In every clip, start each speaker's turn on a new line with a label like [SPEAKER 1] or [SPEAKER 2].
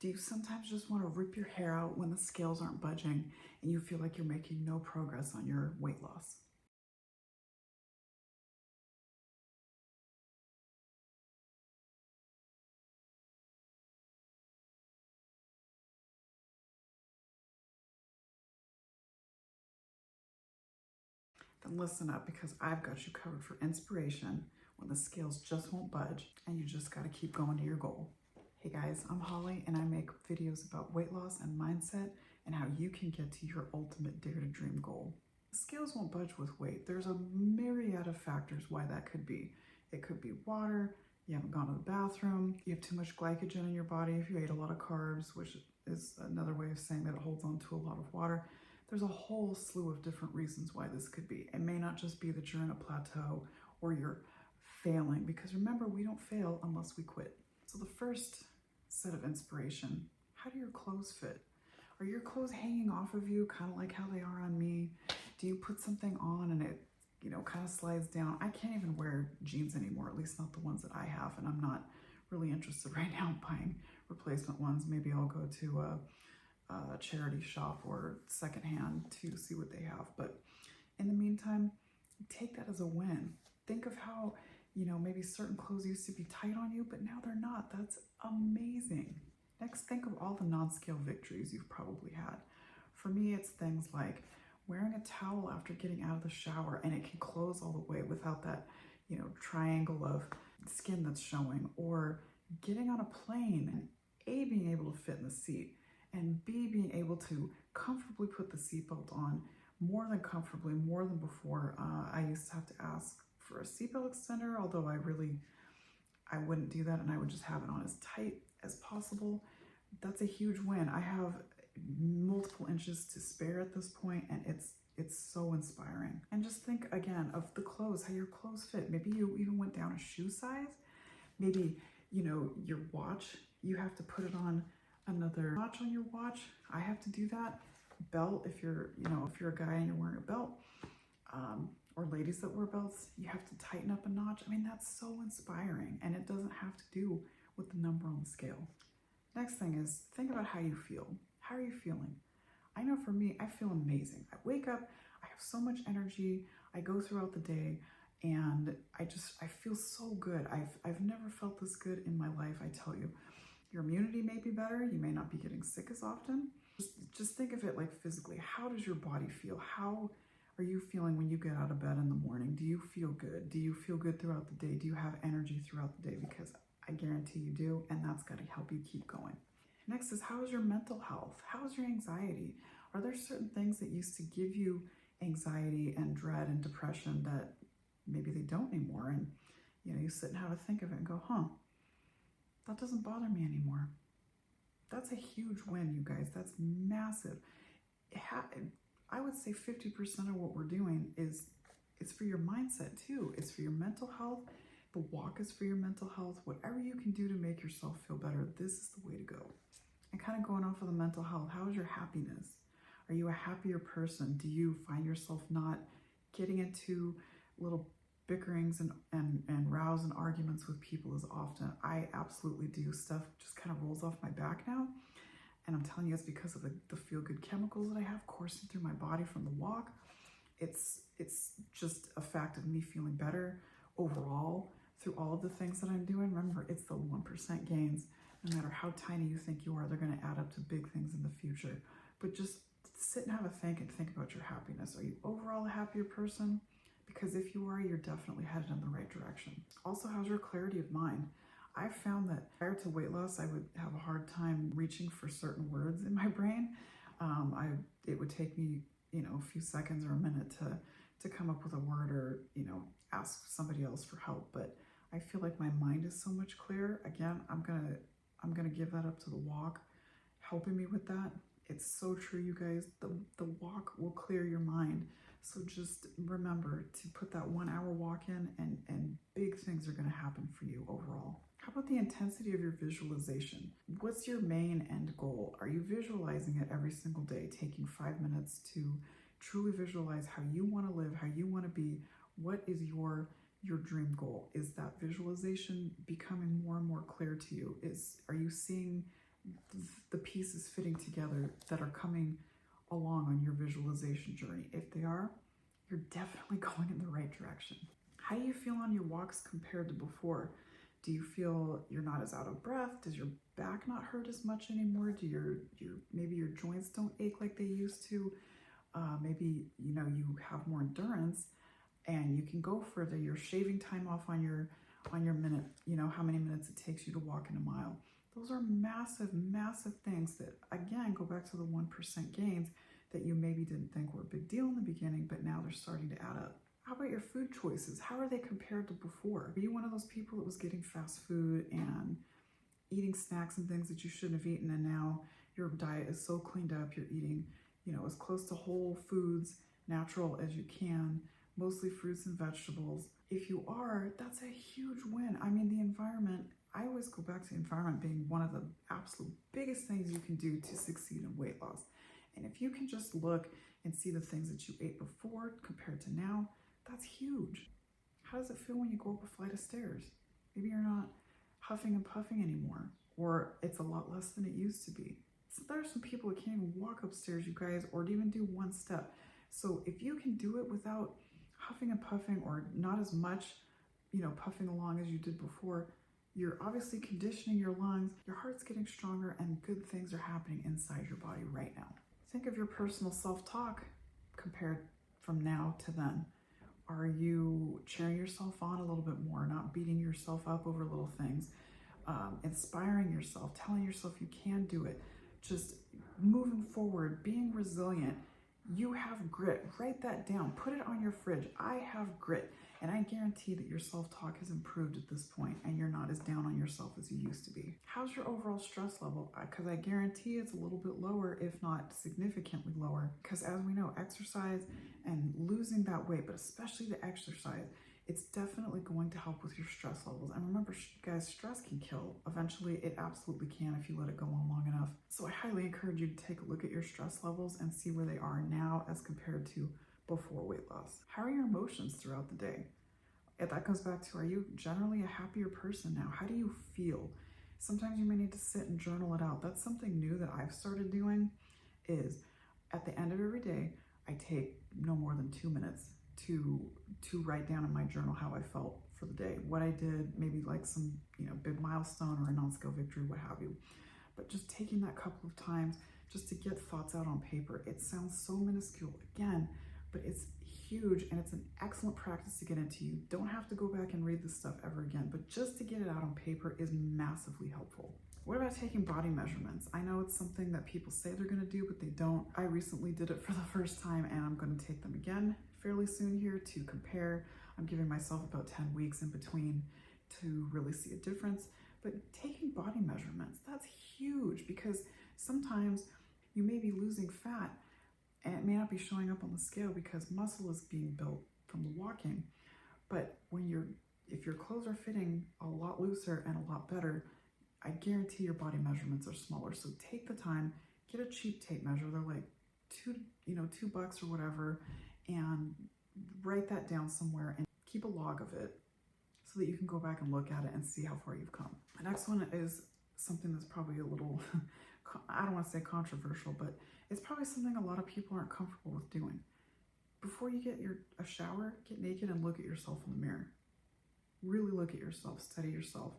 [SPEAKER 1] Do you sometimes just want to rip your hair out when the scales aren't budging and you feel like you're making no progress on your weight loss? Then listen up, because I've got you covered for inspiration when the scales just won't budge and you just got to keep going to your goal. Hey guys, I'm Holly and I make videos about weight loss and mindset and how you can get to your ultimate dare to dream goal. The scales won't budge with weight. There's a myriad of factors why that could be. It could be water, you haven't gone to the bathroom, you have too much glycogen in your body if you ate a lot of carbs, which is another way of saying that it holds on to a lot of water. There's a whole slew of different reasons why this could be. It may not just be that you're in a plateau or you're failing, because remember, we don't fail unless we quit. So the first set of inspiration, how do your clothes fit? Are your clothes hanging off of you kind of like how they are on me? Do you put something on and it, kind of slides down? I can't even wear jeans anymore, at least not the ones that I have, and I'm not really interested right now in buying replacement ones. Maybe I'll go to a charity shop or secondhand to see what they have. But in the meantime, take that as a win. Think of how, maybe certain clothes used to be tight on you, but now they're not. That's amazing. Next, think of all the non-scale victories you've probably had. For me, it's things like wearing a towel after getting out of the shower and it can close all the way without that, triangle of skin that's showing, or getting on a plane and A, being able to fit in the seat, and B, being able to comfortably put the seatbelt on, more than comfortably, more than before. I used to have to ask for a seatbelt extender, although I wouldn't do that and I would just have it on as tight as possible. That's a huge win. I have multiple inches to spare at this point, and it's so inspiring. And just think again of the clothes, how your clothes fit. Maybe you even went down a shoe size. Maybe, your watch, you have to put it on another notch on your watch. I have to do that. Belt, if you're a guy and you're wearing a belt, or ladies that wear belts, you have to tighten up a notch. I mean, that's so inspiring, and it doesn't have to do with the number on the scale. Next thing is, think about how you feel. How are you feeling? I know for me, I feel amazing. I wake up, I have so much energy, I go throughout the day, and I feel so good. I've never felt this good in my life, I tell you. Your immunity may be better, you may not be getting sick as often. Just think of it like physically. How does your body feel? How are you feeling when you get out of bed in the morning? Do you feel good? Do you feel good throughout the day? Do you have energy throughout the day? Because I guarantee you do, and that's got to help you keep going. Next is, how is your mental health? How is your anxiety? Are there certain things that used to give you anxiety and dread and depression that maybe they don't anymore? And you sit and have a think of it and go, that doesn't bother me anymore. That's a huge win, you guys. That's massive. I would say 50% of what we're doing it's for your mindset too. It's for your mental health. The walk is for your mental health. Whatever you can do to make yourself feel better, this is the way to go. And kind of going off of the mental health, how is your happiness? Are you a happier person? Do you find yourself not getting into little bickerings and rows and arguments with people as often? I absolutely do. Stuff just kind of rolls off my back now. And I'm telling you, it's because of the feel-good chemicals that I have coursing through my body from the walk. It's just a fact of me feeling better overall through all of the things that I'm doing. Remember, it's the 1% gains. No matter how tiny you think you are, they're going to add up to big things in the future. But just sit and have a think and think about your happiness. Are you overall a happier person? Because if you are, you're definitely headed in the right direction. Also, how's your clarity of mind? I've found that prior to weight loss, I would have a hard time reaching for certain words in my brain. It would take me, a few seconds or a minute to come up with a word, or, ask somebody else for help. But I feel like my mind is so much clearer. Again, I'm gonna give that up to the walk, helping me with that. It's so true, you guys. The walk will clear your mind. So just remember to put that 1 hour walk in, and big things are going to happen for you overall. How about the intensity of your visualization? What's your main end goal? Are you visualizing it every single day, taking 5 minutes to truly visualize how you want to live, how you want to be? What is your dream goal? Is that visualization becoming more and more clear to you? Are you seeing the pieces fitting together that are coming along on your visualization journey. If they are, you're definitely going in the right direction. How do you feel on your walks compared to before? Do you feel you're not as out of breath? Does your back not hurt as much anymore? Do maybe your joints don't ache like they used to? Maybe you have more endurance and you can go further. You're shaving time off on your minute, how many minutes it takes you to walk in a mile. Those are massive, massive things that, again, go back to the 1% gains that you maybe didn't think were a big deal in the beginning, but now they're starting to add up. How about your food choices? How are they compared to before? Are you one of those people that was getting fast food and eating snacks and things that you shouldn't have eaten, and now your diet is so cleaned up, you're eating, as close to whole foods, natural as you can, mostly fruits and vegetables? If you are, that's a huge win. I mean, the environment, I always go back to the environment being one of the absolute biggest things you can do to succeed in weight loss. And if you can just look and see the things that you ate before compared to now, that's huge. How does it feel when you go up a flight of stairs? Maybe you're not huffing and puffing anymore, or it's a lot less than it used to be. So there are some people that can't even walk upstairs, you guys, or even do one step. So if you can do it without huffing and puffing, or not as much, puffing along as you did before, you're obviously conditioning your lungs, your heart's getting stronger, and good things are happening inside your body right now. Think of your personal self-talk compared from now to then. Are you cheering yourself on a little bit more, not beating yourself up over little things, inspiring yourself, telling yourself you can do it, just moving forward, being resilient? You have grit. Write that down. Put it on your fridge. I have grit. And I guarantee that your self-talk has improved at this point and you're not as down on yourself as you used to be. How's your overall stress level? Because I guarantee it's a little bit lower, if not significantly lower. Because as we know, exercise and losing that weight, but especially the exercise, it's definitely going to help with your stress levels. And remember, guys, stress can kill. Eventually, it absolutely can if you let it go on long enough. So I highly encourage you to take a look at your stress levels and see where they are now as compared to before weight loss. How are your emotions throughout the day? And that goes back to, are you generally a happier person now? How do you feel? Sometimes you may need to sit and journal it out. That's something new that I've started doing, is at the end of every day, I take no more than 2 minutes to write down in my journal how I felt for the day, what I did, maybe like some big milestone or a non-scale victory, what have you. But just taking that couple of times just to get thoughts out on paper. It sounds so minuscule again, but it's huge and it's an excellent practice to get into. You don't have to go back and read this stuff ever again, but just to get it out on paper is massively helpful. What about taking body measurements? I know it's something that people say they're going to do, but they don't. I recently did it for the first time and I'm going to take them again fairly soon here to compare. I'm giving myself about 10 weeks in between to really see a difference. But taking body measurements, that's huge, because sometimes you may be losing fat and it may not be showing up on the scale because muscle is being built from the walking. But if your clothes are fitting a lot looser and a lot better, I guarantee your body measurements are smaller. So take the time, get a cheap tape measure. They're like $2 or whatever, and write that down somewhere and keep a log of it so that you can go back and look at it and see how far you've come. The next one is something that's probably a little, I don't want to say controversial, but it's probably something a lot of people aren't comfortable with doing. Before you get a shower, get naked and look at yourself in the mirror. Really look at yourself, study yourself.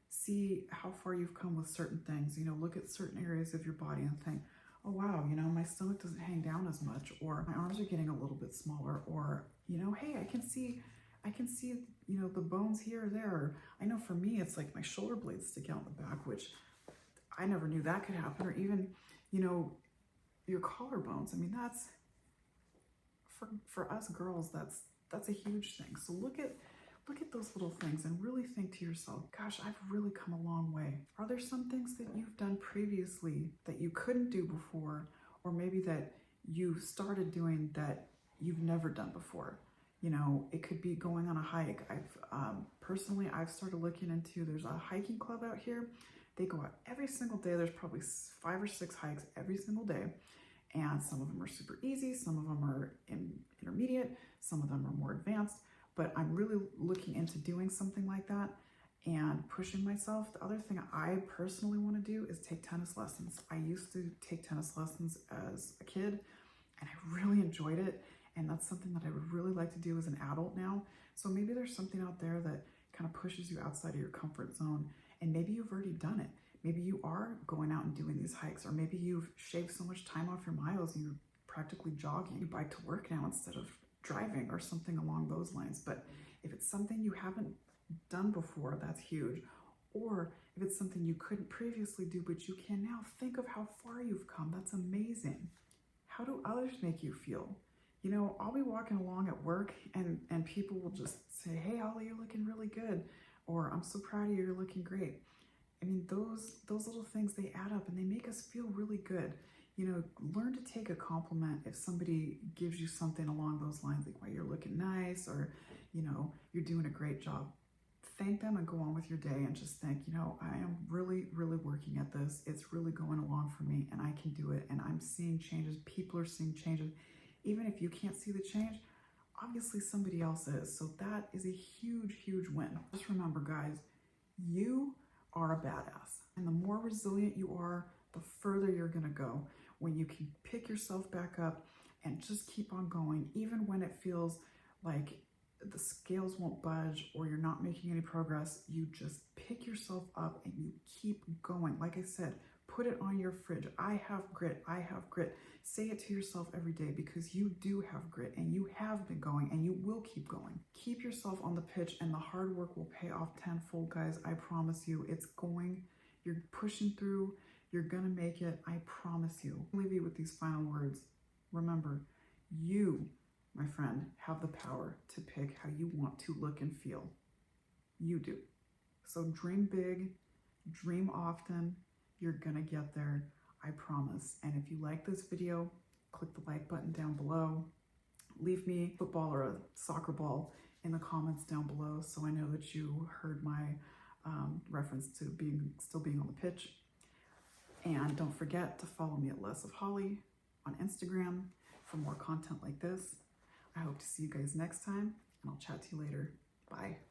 [SPEAKER 1] See how far you've come with certain things. Look at certain areas of your body and think, oh wow, my stomach doesn't hang down as much, or my arms are getting a little bit smaller, or hey, I can see the bones here or there. I know for me it's like my shoulder blades stick out in the back, which I never knew that could happen. Or even your collarbones. I mean, that's for us girls, that's a huge thing. So look at those little things and really think to yourself, gosh, I've really come a long way. Are there some things that you've done previously that you couldn't do before, or maybe that you started doing that you've never done before? It could be going on a hike. I've started looking into, there's a hiking club out here. They go out every single day. There's probably 5 or 6 hikes every single day. And some of them are super easy. Some of them are intermediate. Some of them are more advanced. But I'm really looking into doing something like that. and pushing myself. The other thing I personally want to do is take tennis lessons. I used to take tennis lessons as a kid and I really enjoyed it. And that's something that I would really like to do as an adult now. So maybe there's something out there that kind of pushes you outside of your comfort zone, and maybe you've already done it. Maybe you are going out and doing these hikes, or maybe you've shaved so much time off your miles, you're practically jogging. You bike to work now instead of driving or something along those lines. But if it's something you haven't done before, that's huge. Or if it's something you couldn't previously do, but you can now, think of how far you've come. That's amazing. How do others make you feel? You know, I'll be walking along at work and people will just say, hey, Holly, you're looking really good. Or I'm so proud of you, you're looking great. I mean, those little things, they add up and they make us feel really good. You know, learn to take a compliment if somebody gives you something along those lines, like, wow, you're looking nice, or, you know, you're doing a great job. Thank them and go on with your day and just think, you know, I am really, really working at this. It's really going along for me and I can do it. And I'm seeing changes. People are seeing changes. Even if you can't see the change, obviously somebody else is. So that is a huge, huge win. Just remember, guys, you are a badass. And the more resilient you are, the further you're going to go. When you can pick yourself back up and just keep on going, even when it feels like the scales won't budge or you're not making any progress, you just pick yourself up and you keep going. Like I said, put it on your fridge. I have grit. I have grit. Say it to yourself every day, because you do have grit and you have been going and you will keep going. Keep yourself on the pitch and the hard work will pay off tenfold, guys. I promise you. It's going. You're pushing through. You're going to make it. I promise you. I'll leave you with these final words. Remember, you, my friend, have the power to pick how you want to look and feel. You do. So dream big, dream often. You're gonna get there, I promise. And if you like this video, click the like button down below. Leave me a football or a soccer ball in the comments down below so I know that you heard my reference to still being on the pitch. And don't forget to follow me at Less of Holly on Instagram for more content like this. I hope to see you guys next time, and I'll chat to you later. Bye.